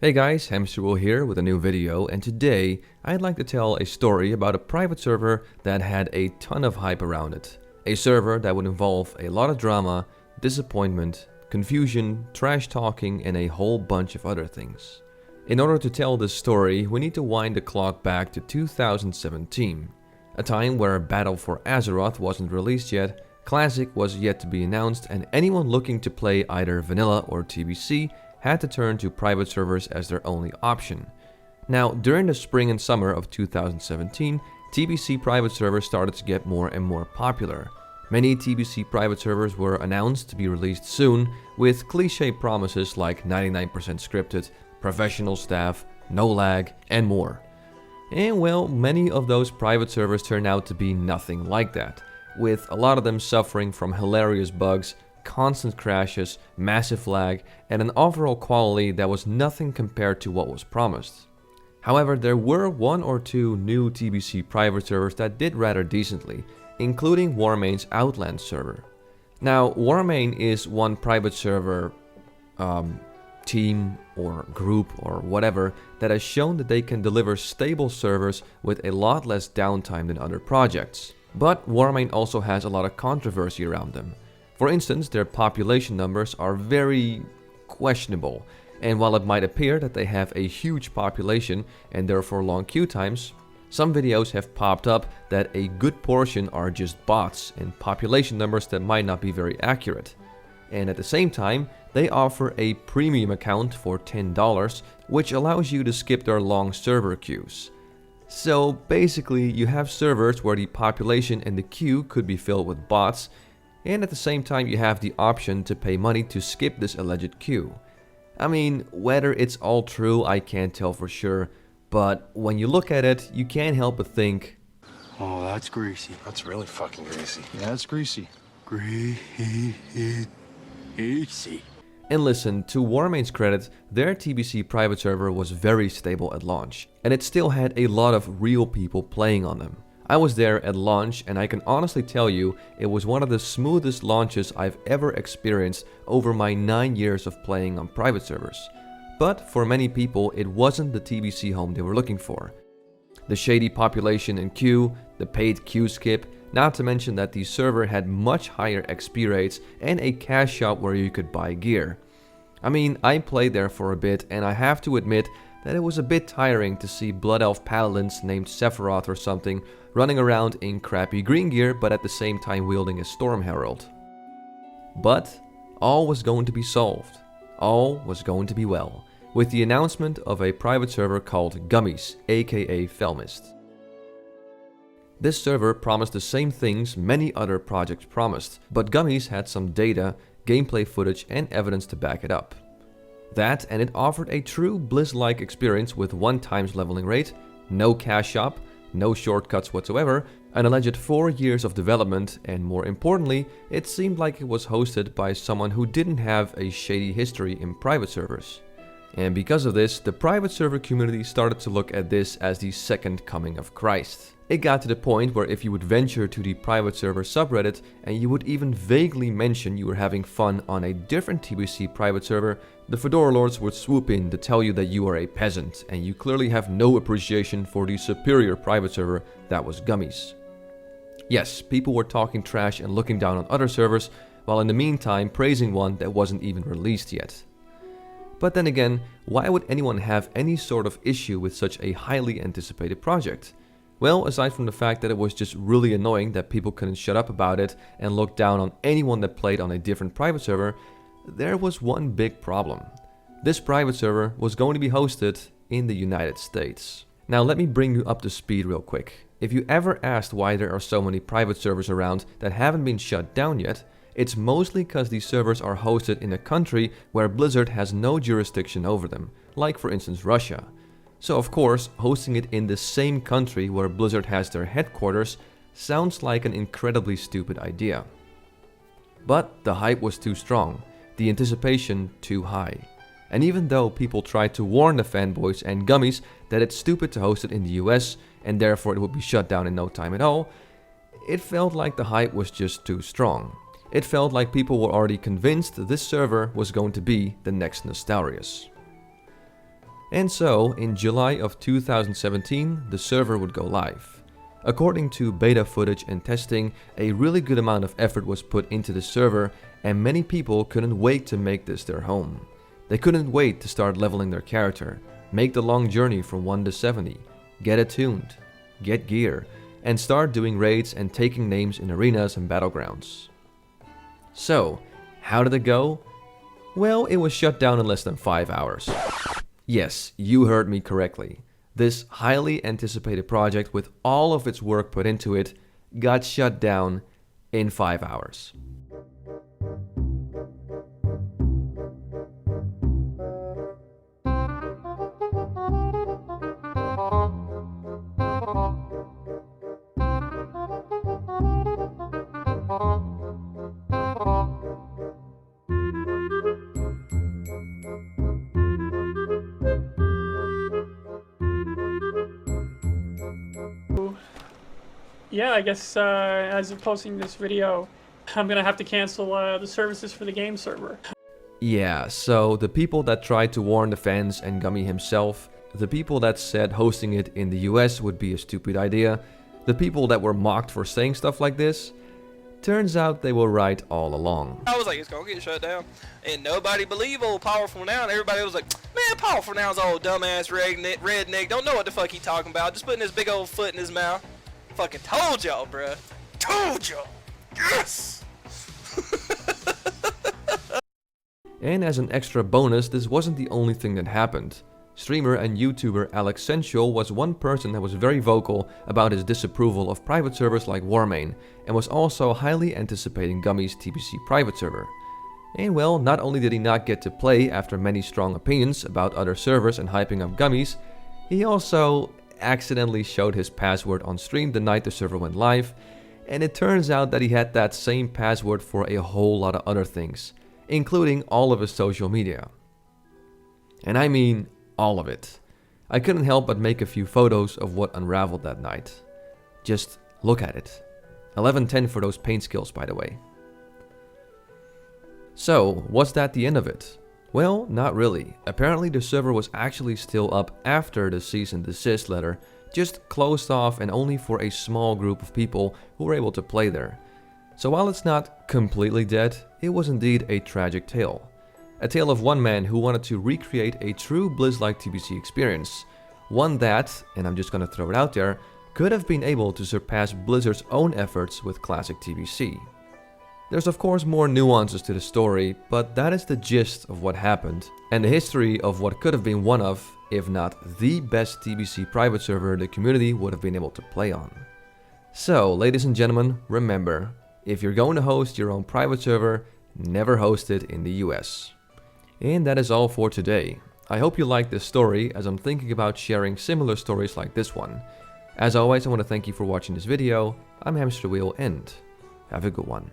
Hey guys, Hamsterwheel here with a new video, and today I'd like to tell a story about a private server that had a ton of hype around it. A server that would involve a lot of drama, disappointment, confusion, trash talking, and a whole bunch of other things. In order to tell this story, we need to wind the clock back to 2017, a time where Battle for Azeroth wasn't released yet, Classic was yet to be announced, and anyone looking to play either vanilla or TBC had to turn to private servers as their only option. Now, during the spring and summer of 2017, TBC private servers started to get more and more popular. Many TBC private servers were announced to be released soon, with cliché promises like 99% scripted, professional staff, no lag, and more. And well, many of those private servers turned out to be nothing like that, with a lot of them suffering from hilarious bugs, constant crashes, massive lag, and an overall quality that was nothing compared to what was promised. However, there were one or two new TBC private servers that did rather decently, including Warmain's Outland server. Now, Warmain is one private server team or group or whatever that has shown that they can deliver stable servers with a lot less downtime than other projects. But Warmain also has a lot of controversy around them. For instance, their population numbers are very questionable, and while it might appear that they have a huge population and therefore long queue times, some videos have popped up that a good portion are just bots and population numbers that might not be very accurate. And at the same time, they offer a premium account for $10, which allows you to skip their long server queues. So basically, you have servers where the population and the queue could be filled with bots, and at the same time you have the option to pay money to skip this alleged queue. I mean, whether it's all true I can't tell for sure, but when you look at it, you can't help but think, oh, that's greasy. That's really fucking greasy. Yeah, that's greasy. Greasy. And listen, to Warmain's credit, their TBC private server was very stable at launch, and it still had a lot of real people playing on them. I was there at launch, and I can honestly tell you it was one of the smoothest launches I've ever experienced over my 9 years of playing on private servers. But for many people, it wasn't the TBC home they were looking for. The shady population and queue, the paid queue skip, not to mention that the server had much higher XP rates and a cash shop where you could buy gear. I mean, I played there for a bit, and I have to admit that it was a bit tiring to see Blood Elf paladins named Sephiroth or something running around in crappy green gear but at the same time wielding a Storm Herald. But all was going to be solved. All was going to be well, with the announcement of a private server called Gummies, aka Felmyst. This server promised the same things many other projects promised, but Gummies had some data, gameplay footage and evidence to back it up. That, and it offered a true Blizz-like experience with 1x leveling rate, no cash shop, no shortcuts whatsoever, an alleged 4 years of development, and more importantly, it seemed like it was hosted by someone who didn't have a shady history in private servers. And because of this, the private server community started to look at this as the second coming of Christ. It got to the point where if you would venture to the private server subreddit and you would even vaguely mention you were having fun on a different TBC private server, the Fedora Lords would swoop in to tell you that you are a peasant and you clearly have no appreciation for the superior private server that was Gummies. Yes, people were talking trash and looking down on other servers, while in the meantime praising one that wasn't even released yet. But then again, why would anyone have any sort of issue with such a highly anticipated project? Well, aside from the fact that it was just really annoying that people couldn't shut up about it and look down on anyone that played on a different private server, there was one big problem. This private server was going to be hosted in the United States. Now let me bring you up to speed real quick. If you ever asked why there are so many private servers around that haven't been shut down yet, it's mostly because these servers are hosted in a country where Blizzard has no jurisdiction over them, like for instance Russia. So of course, hosting it in the same country where Blizzard has their headquarters sounds like an incredibly stupid idea. But the hype was too strong, the anticipation too high. And even though people tried to warn the fanboys and Gummies that it's stupid to host it in the US and therefore it would be shut down in no time at all, it felt like the hype was just too strong. It felt like people were already convinced this server was going to be the next Nostarius. And so, in July of 2017, the server would go live. According to beta footage and testing, a really good amount of effort was put into the server, and many people couldn't wait to make this their home. They couldn't wait to start leveling their character, make the long journey from 1 to 70, get attuned, get gear, and start doing raids and taking names in arenas and battlegrounds. So, how did it go? Well, it was shut down in less than 5 hours. Yes, you heard me correctly. This highly anticipated project with all of its work put into it got shut down in 5 hours. Yeah, I guess as of posting this video, I'm gonna have to cancel the services for the game server. Yeah, so the people that tried to warn the fans and Gummy himself, the people that said hosting it in the US would be a stupid idea, the people that were mocked for saying stuff like this, turns out they were right all along. I was like, it's gonna get shut down, and nobody believed old Powerful Now, and everybody was like, man, Powerful Now's old dumbass redneck, don't know what the fuck he talking about, just putting his big old foot in his mouth. Fucking told y'all, bruh. Told y'all. Yes! And as an extra bonus, this wasn't the only thing that happened. Streamer and YouTuber Alex Sensual was one person that was very vocal about his disapproval of private servers like Warmain, and was also highly anticipating Gummy's TBC private server. And well, not only did he not get to play after many strong opinions about other servers and hyping up Gummies, he also accidentally showed his password on stream the night the server went live, and it turns out that he had that same password for a whole lot of other things, including all of his social media. And I mean all of it. I couldn't help but make a few photos of what unraveled that night. Just look at it. 1110 for those paint skills, by the way. So, was that the end of it? Well, not really. Apparently the server was actually still up after the cease and desist letter, just closed off and only for a small group of people who were able to play there. So while it's not completely dead, it was indeed a tragic tale. A tale of one man who wanted to recreate a true Blizz-like TBC experience. One that, and I'm just gonna throw it out there, could have been able to surpass Blizzard's own efforts with classic TBC. There's of course more nuances to the story, but that is the gist of what happened, and the history of what could have been one of, if not the best TBC private server the community would have been able to play on. So, ladies and gentlemen, remember, if you're going to host your own private server, never host it in the US. And that is all for today. I hope you liked this story, as I'm thinking about sharing similar stories like this one. As always, I want to thank you for watching this video. I'm Hamsterwheel, and have a good one.